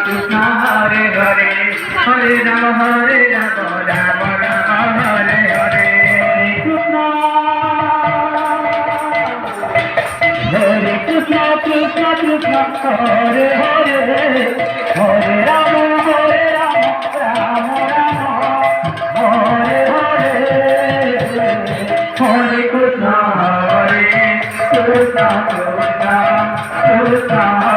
Krishna Hare Hare Hare Rama Rama Rama Hare Hare Krishna Krishna Krishna Hare Hare Hare Rama Rama Rama Hare Hare Hare Krishna Krishna Krishna